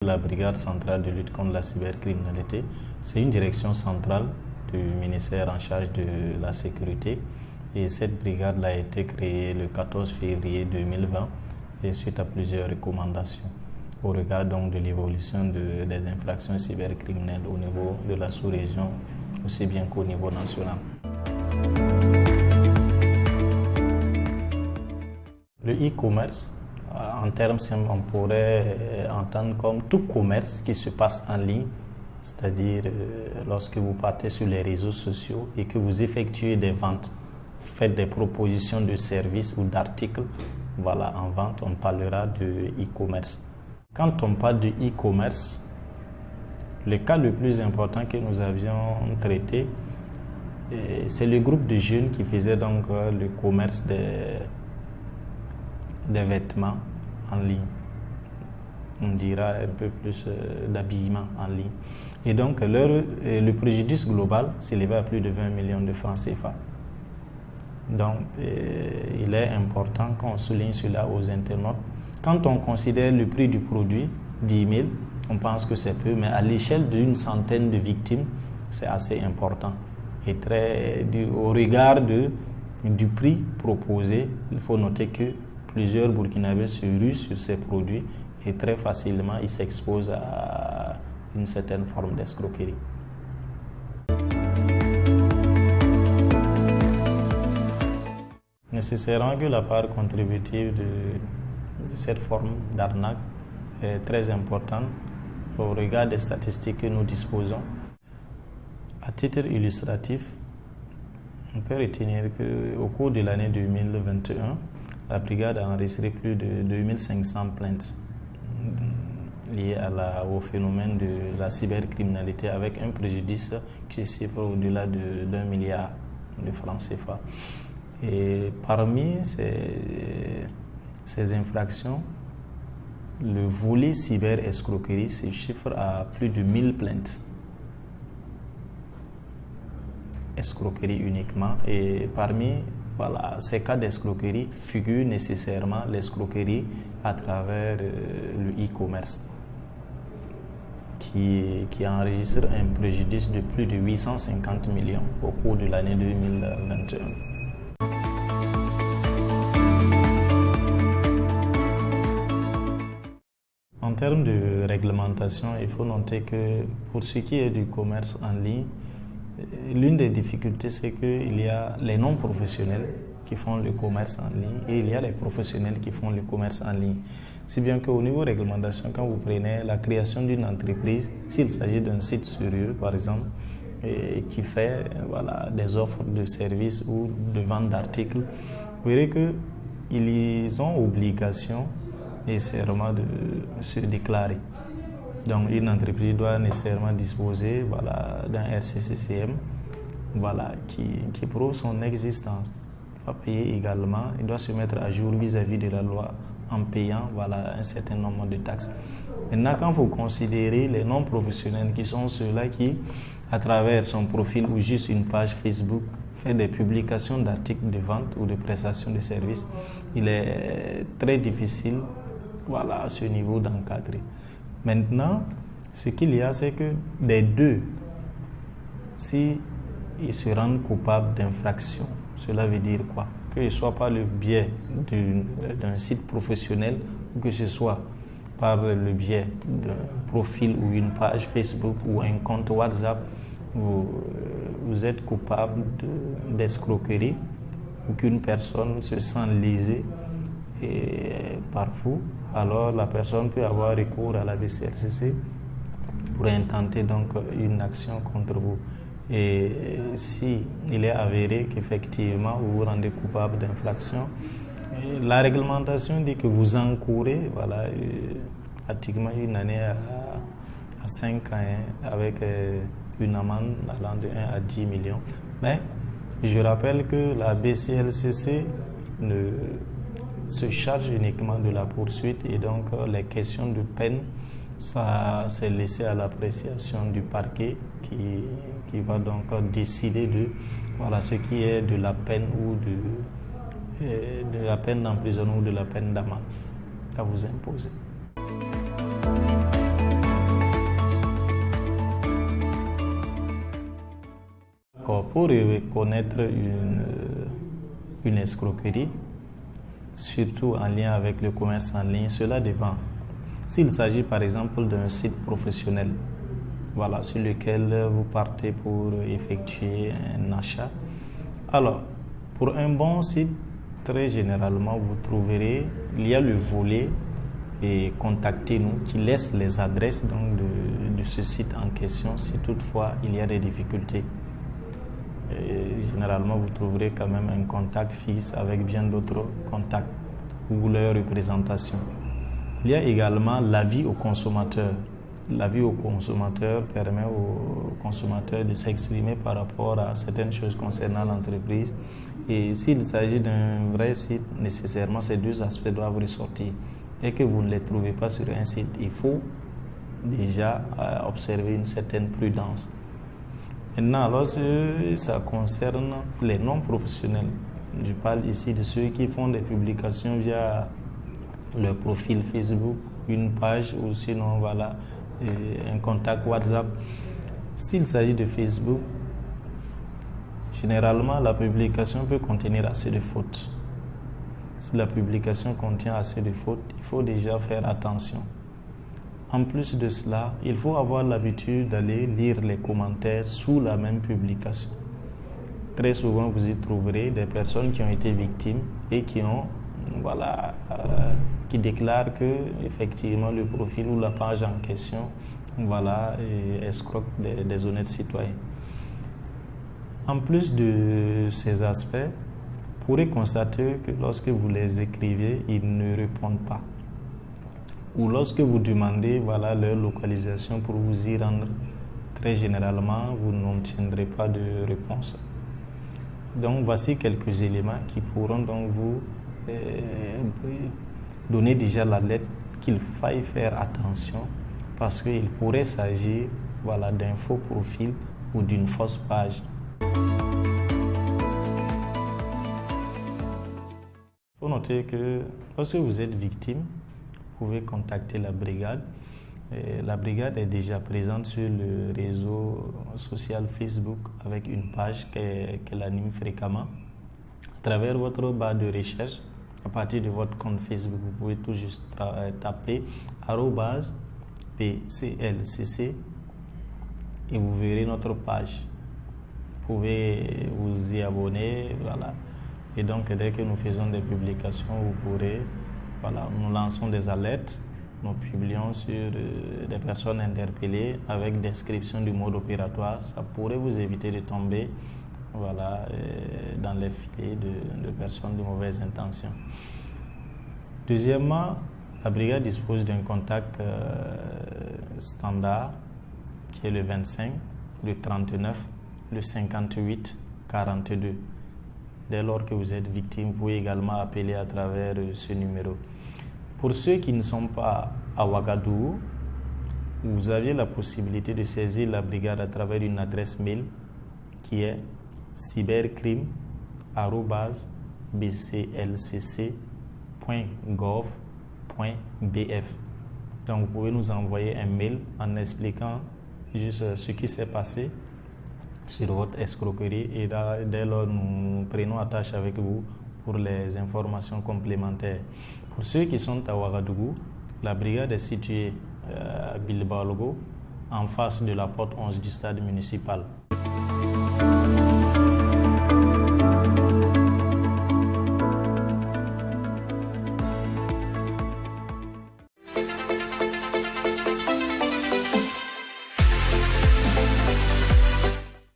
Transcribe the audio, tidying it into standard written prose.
La brigade centrale de lutte contre la cybercriminalité, c'est une direction centrale du ministère en charge de la sécurité. Et cette brigade a été créée le 14 février 2020 et suite à plusieurs recommandations au regard donc de l'évolution des infractions cybercriminelles au niveau de la sous-région, aussi bien qu'au niveau national. Le e-commerce, en termes simples, on pourrait entendre comme tout commerce qui se passe en ligne, c'est-à-dire lorsque vous partez sur les réseaux sociaux et que vous effectuez des ventes, faites des propositions de services ou d'articles, voilà, en vente, on parlera de e-commerce. Quand on parle de e-commerce, le cas le plus important que nous avions traité, c'est le groupe de jeunes qui faisaient donc le commerce des vêtements en ligne. On dira un peu plus d'habillement en ligne. Et donc, le préjudice global s'élevait à plus de 20 millions de francs CFA. Donc, il est important qu'on souligne cela aux internautes. Quand on considère le prix du produit, 10 000, on pense que c'est peu, mais à l'échelle d'une centaine de victimes, c'est assez important. Et au regard du prix proposé, il faut noter que plusieurs Burkinabés se ruent sur ces produits et très facilement ils s'exposent à une certaine forme d'escroquerie. Nécessairement que la part contributive de cette forme d'arnaque est très importante au regard des statistiques que nous disposons. À titre illustratif, on peut retenir qu'au cours de l'année 2021, la brigade a enregistré plus de 2500 plaintes liées au phénomène de la cybercriminalité avec un préjudice qui se chiffre au-delà d'1 milliard de francs CFA. Et parmi ces infractions, le volet cyber-escroquerie se chiffre à plus de 1000 plaintes. Escroquerie uniquement. Et parmi ces cas d'escroquerie figure nécessairement l'escroquerie à travers le e-commerce qui enregistre un préjudice de plus de 850 millions au cours de l'année 2021. En termes de réglementation, il faut noter que pour ce qui est du commerce en ligne, l'une des difficultés, c'est qu'il y a les non-professionnels qui font le commerce en ligne et il y a les professionnels qui font le commerce en ligne. Si bien qu'au niveau réglementation, quand vous prenez la création d'une entreprise, s'il s'agit d'un site sérieux, par exemple, qui fait des offres de services ou de vente d'articles, vous verrez qu'ils ont obligation nécessairement de se déclarer. Donc une entreprise doit nécessairement disposer d'un RCCCM qui prouve son existence. Il va payer également, il doit se mettre à jour vis-à-vis de la loi en payant un certain nombre de taxes. Maintenant, quand vous considérez les non-professionnels qui sont ceux-là qui, à travers son profil ou juste une page Facebook, fait des publications d'articles de vente ou de prestations de services, il est très difficile à ce niveau d'encadrer. Maintenant, ce qu'il y a, c'est que des deux, si ils se rendent coupables d'infraction, cela veut dire quoi? Que ce soit par le biais d'un site professionnel ou que ce soit par le biais d'un profil ou une page Facebook ou un compte WhatsApp, vous êtes coupable d'escroquerie ou qu'une personne se sent lésée par vous, alors la personne peut avoir recours à la BCLCC pour intenter donc une action contre vous. Et si il est avéré qu'effectivement vous vous rendez coupable d'infraction, la réglementation dit que vous encourez pratiquement une année à 5 ans avec une amende allant de 1 à 10 millions. Mais je rappelle que la BCLCC se charge uniquement de la poursuite et donc les questions de peine, ça c'est laissé à l'appréciation du parquet qui va donc décider de ce qui est de la peine ou de la peine d'emprisonnement ou de la peine d'amende à vous imposer. pour reconnaître une escroquerie, surtout en lien avec le commerce en ligne, cela dépend. S'il s'agit par exemple d'un site professionnel, voilà, sur lequel vous partez pour effectuer un achat, alors pour un bon site, très généralement, vous trouverez, il y a le volet et contactez-nous qui laisse les adresses donc, de ce site en question si toutefois il y a des difficultés. Et généralement, vous trouverez quand même un contact fixe avec bien d'autres contacts ou leur représentation. Il y a également l'avis au consommateur. L'avis au consommateur permet au consommateur de s'exprimer par rapport à certaines choses concernant l'entreprise. Et s'il s'agit d'un vrai site, nécessairement ces deux aspects doivent ressortir. Et que vous ne les trouvez pas sur un site, il faut déjà observer une certaine prudence. Maintenant, lorsque ça concerne les non-professionnels, je parle ici de ceux qui font des publications via leur profil Facebook, une page ou sinon voilà, un contact WhatsApp. S'il s'agit de Facebook, généralement la publication peut contenir assez de fautes. Si la publication contient assez de fautes, il faut déjà faire attention. En plus de cela, il faut avoir l'habitude d'aller lire les commentaires sous la même publication. Très souvent, vous y trouverez des personnes qui ont été victimes et qui déclarent que effectivement le profil ou la page en question escroque des honnêtes citoyens. En plus de ces aspects, vous pourrez constater que lorsque vous les écrivez, ils ne répondent pas. Ou lorsque vous demandez leur localisation pour vous y rendre, très généralement, vous n'obtiendrez pas de réponse. Donc, voici quelques éléments qui pourront donc vous donner déjà l'alerte qu'il faille faire attention parce qu'il pourrait s'agir d'un faux profil ou d'une fausse page. Il faut noter que lorsque vous êtes victime, vous pouvez contacter la brigade. Et la brigade est déjà présente sur le réseau social Facebook avec une page qu'elle anime fréquemment. À travers votre barre de recherche, à partir de votre compte Facebook, vous pouvez tout juste taper @PCLCC et vous verrez notre page. Vous pouvez vous y abonner, voilà. Et donc, dès que nous faisons des publications, vous pourrez, nous lançons des alertes, nous publions sur des personnes interpellées avec description du mode opératoire. Ça pourrait vous éviter de tomber dans les filets de personnes de mauvaise intention. Deuxièmement, la brigade dispose d'un contact standard qui est le 25, le 39, le 58, 42. Dès lors que vous êtes victime, vous pouvez également appeler à travers ce numéro. Pour ceux qui ne sont pas à Ouagadougou, vous avez la possibilité de saisir la brigade à travers une adresse mail qui est cybercrime@bclcc.gov.bf. Donc vous pouvez nous envoyer un mail en expliquant juste ce qui s'est passé sur votre escroquerie et dès lors nous prenons attache avec vous pour les informations complémentaires. Pour ceux qui sont à Ouagadougou, la brigade est située à Bilbao, en face de la porte 11 du stade municipal.